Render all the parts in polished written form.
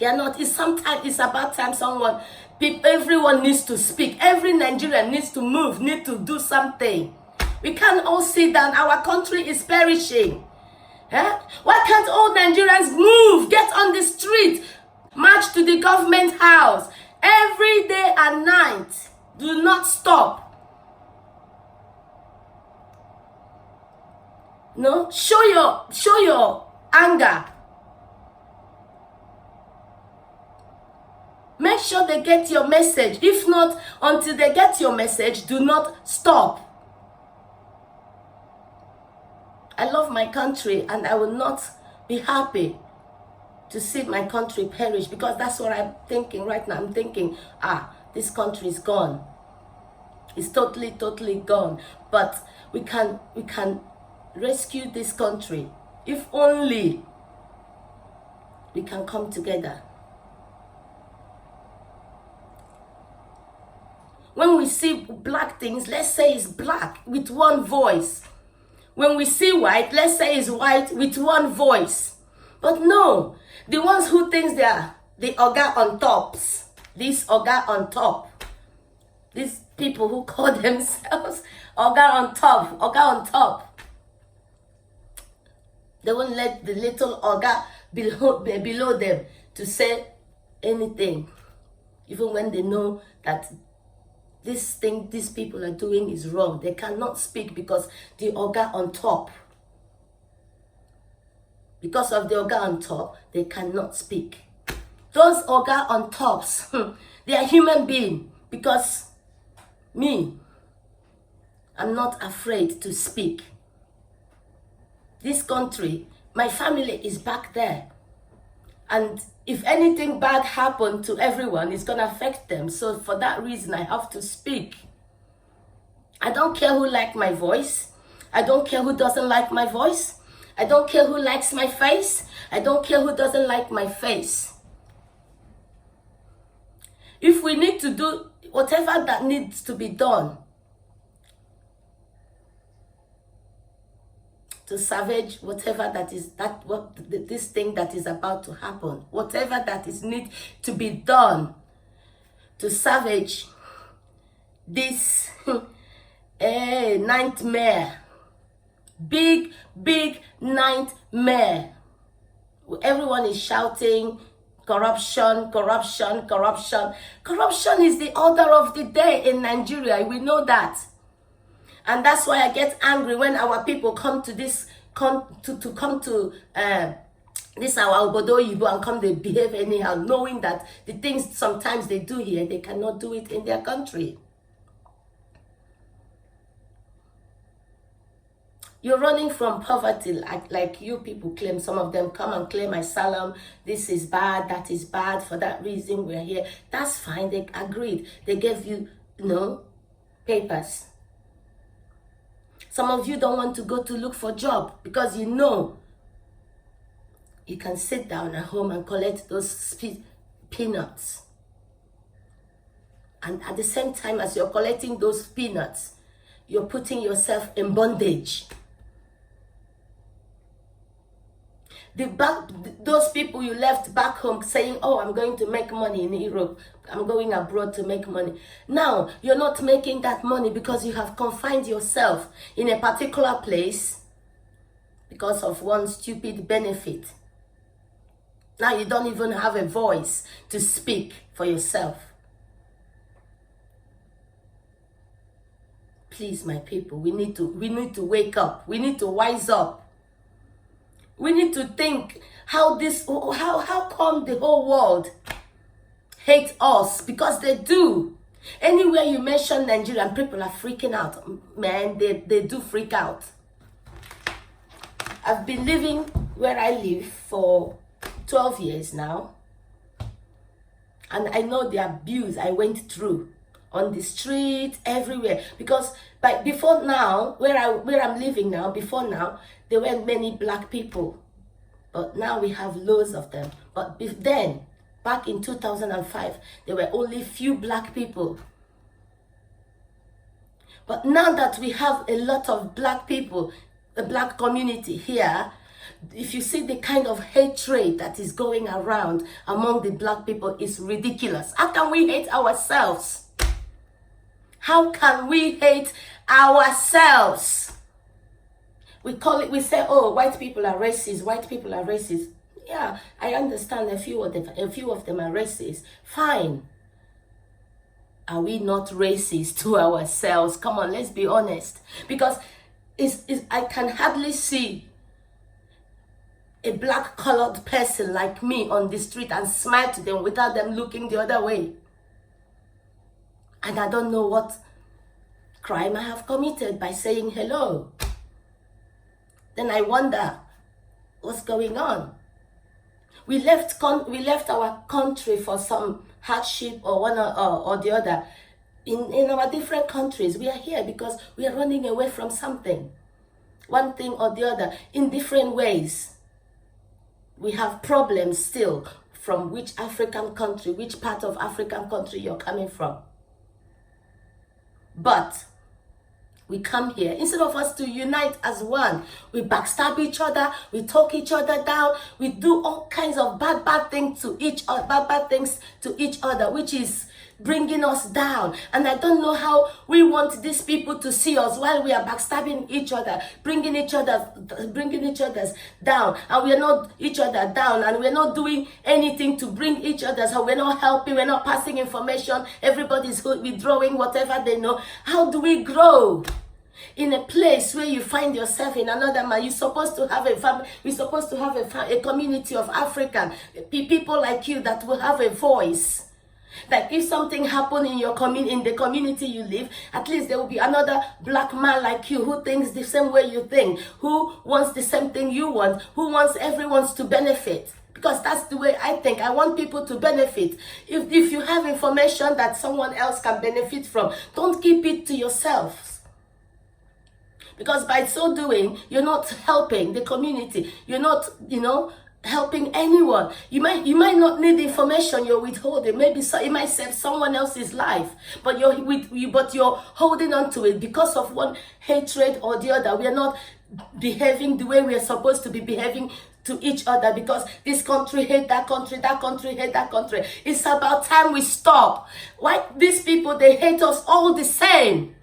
They are not. It's about time everyone needs to speak. Every Nigerian needs to move, need to do something. We can't all sit down. Our country is perishing. Why can't all Nigerians move? Get on the street. March to the government house. Every day and night. Do not stop. No? Show your anger. Make sure they get your message. If not, until they get your message, do not stop. I love my country and I will not be happy to see my country perish, because that's what I'm thinking right now. I'm thinking, this country is gone. It's totally gone. But we can rescue this country if only we can come together. When we see black things, let's say it's black with one voice. When we see white, let's say it's white with one voice. But no, the ones who think they are the Oga on tops, this Oga on top, these people who call themselves Oga on top, they won't let the little Oga below them to say anything, even when they know that this thing these people are doing is wrong. They cannot speak because the Oga on top. Because of the Oga on top, they cannot speak. Those Oga on tops, they are human beings. Because me, I'm not afraid to speak. This country, my family is back there. And if anything bad happened to everyone, it's going to affect them. So for that reason, I have to speak. I don't care who likes my voice. I don't care who doesn't like my voice. I don't care who likes my face. I don't care who doesn't like my face. If we need to do whatever that needs to be done to salvage whatever this thing that is about to happen, whatever that is need to be done to salvage this nightmare, big nightmare. Everyone is shouting corruption. Corruption is the order of the day in Nigeria. We know that. And that's why I get angry when our people come to this our Obodo Oyibo and come they behave anyhow, knowing that the things sometimes they do here, they cannot do it in their country. You're running from poverty like you people claim. Some of them come and claim asylum. This is bad, that is bad. For that reason, we're here. That's fine. They agreed. They gave you, papers. Some of you don't want to go to look for a job because you know you can sit down at home and collect those peanuts. And at the same time as you're collecting those peanuts, you're putting yourself in bondage. Those people you left back home saying, I'm going to make money in Europe. I'm going abroad to make money. Now, you're not making that money because you have confined yourself in a particular place because of one stupid benefit. Now you don't even have a voice to speak for yourself. Please, my people, we need to wake up. We need to wise up. We need to think how come the whole world hate us, because they do. Anywhere you mention Nigerian, people are freaking out. Man, they do freak out. I've been living where I live for 12 years now. And I know the abuse I went through on the street, everywhere. Because before now, where I'm living now, before now, there weren't many black people. But now we have loads of them. But then, back in 2005, there were only few black people. But now that we have a lot of black people, a black community here, If you see the kind of hatred that is going around among the black people, is ridiculous. How can we hate ourselves? How can we hate ourselves? We say, oh, white people are racist, white people are racist. Yeah, I understand a few of them are racist. Fine. Are we not racist to ourselves? Come on, let's be honest. Because I can hardly see a black colored person like me on the street and smile to them without them looking the other way. And I don't know what crime I have committed by saying hello. Then I wonder what's going on. We left our country for some hardship or one or the other. In our different countries, we are here because we are running away from something, one thing or the other, in different ways. We have problems still from which African country, which part of African country you're coming from. But we come here, instead of us to unite as one, we backstab each other, we talk each other down, we do all kinds of bad things to each other, which is bringing us down. And I don't know how we want these people to see us while we are backstabbing each other, bringing each other's down, and we are not each other down, and we're not doing anything to bring each other. So we're not helping, we're not passing information, everybody's withdrawing whatever they know. How do we grow? In a place where you find yourself in another man, you're supposed to have a family. We're supposed to have a community of African people like you that will have a voice. Like if something happened in your in the community you live, at least there will be another black man like you who thinks the same way you think, who wants the same thing you want, who wants everyone to benefit. Because that's the way I think. I want people to benefit. If you have information that someone else can benefit from, don't keep it to yourselves. Because by so doing, you're not helping the community. You're not, helping anyone. You might not need the information you're withholding. Maybe it might save someone else's life, but you're holding on to it because of one hatred or the other. We are not behaving the way we are supposed to be behaving to each other because this country hate that country hate that country. It's about time we stop. Why these people, they hate us all the same.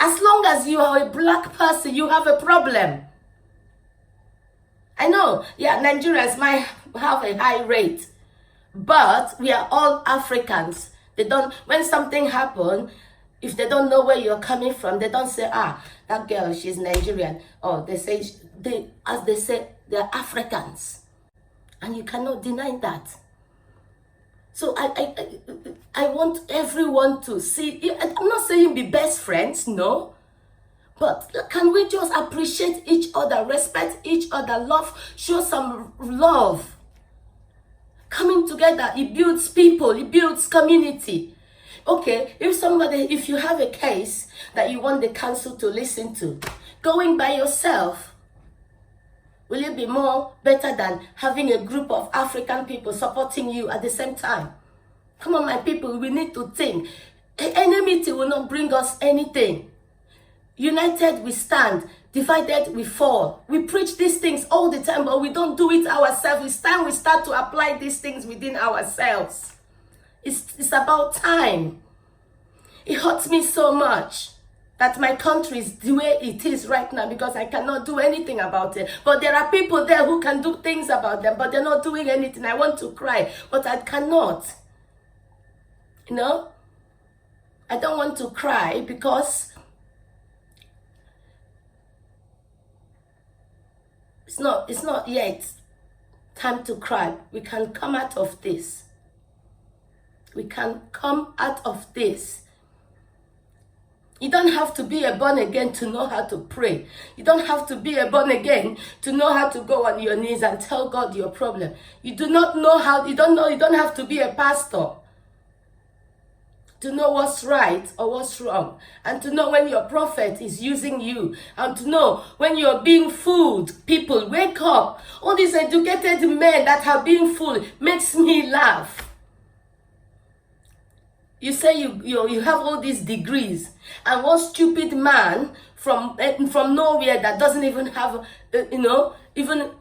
As long as you are a black person, you have a problem. I know, Nigerians might have a high rate, but we are all Africans. When something happens, if they don't know where you're coming from, they don't say, that girl, she's Nigerian. Or they say, they're Africans. And you cannot deny that. So I want everyone to see. I'm not saying be best friends, no. But can we just appreciate each other, respect each other, love, show some love. Coming together, it builds people, it builds community. Okay, if you have a case that you want the council to listen to, going by yourself, will it be more better than having a group of African people supporting you at the same time? Come on, my people, we need to think. Enmity will not bring us anything. United we stand, divided we fall. We preach these things all the time, but we don't do it ourselves. It's time we start to apply these things within ourselves. It's about time. It hurts me so much that my country is the way it is right now because I cannot do anything about it. But there are people there who can do things about them, but they're not doing anything. I want to cry, but I cannot. I don't want to cry because it's not yet time to cry. We can come out of this. We can come out of this. You don't have to be a born again to know how to pray. You don't have to be a born again to know how to go on your knees and tell God your problem. You don't have to be a pastor to know what's right or what's wrong, and to know when your prophet is using you, and to know when you're being fooled. People, wake up. All these educated men that have been fooled makes me laugh. You say you have all these degrees, and one stupid man from nowhere that doesn't even have even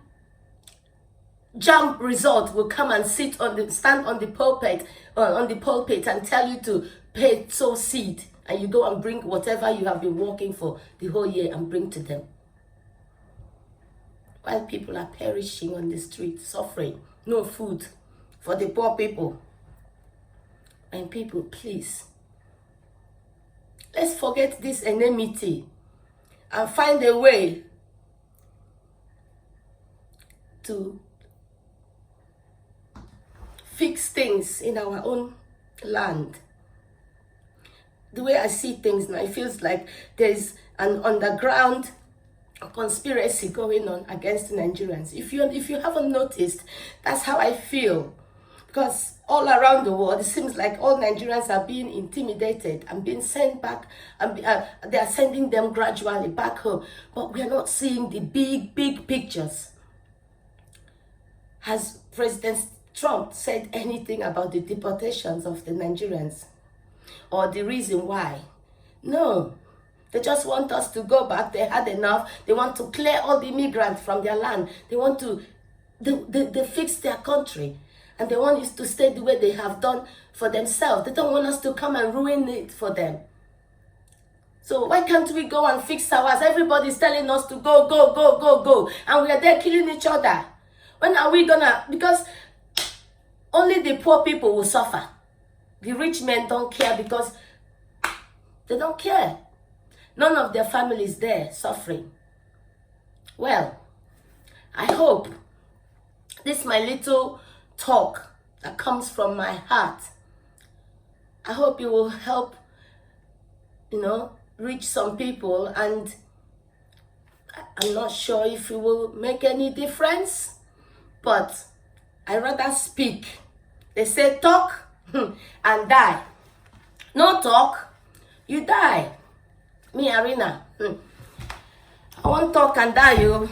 jump result will come and stand on the pulpit and tell you to sow seed, and you go and bring whatever you have been working for the whole year and bring to them, while people are perishing on the street, suffering, no food for the poor people. And people, please, let's forget this enmity and find a way to fix things in our own land. The way I see things now, it feels like there's an underground conspiracy going on against the Nigerians. If you haven't noticed, that's how I feel. Because all around the world, it seems like all Nigerians are being intimidated and being sent back, and they are sending them gradually back home. But we are not seeing the big pictures. Has President Trump said anything about the deportations of the Nigerians or the reason why? No. They just want us to go back. They had enough. They want to clear all the immigrants from their land. They want to they fix their country. And they want us to stay the way they have done for themselves. They don't want us to come and ruin it for them. So why can't we go and fix ours? Everybody's telling us to go. And we are there killing each other. When are we gonna? Because only the poor people will suffer. The rich men don't care because they don't care. None of their families there suffering. Well, I hope this my little talk that comes from my heart, I hope it will help, reach some people, and I'm not sure if it will make any difference, but I rather speak. They say talk and die. No talk, you die. Me, Arena, I won't talk and die, you.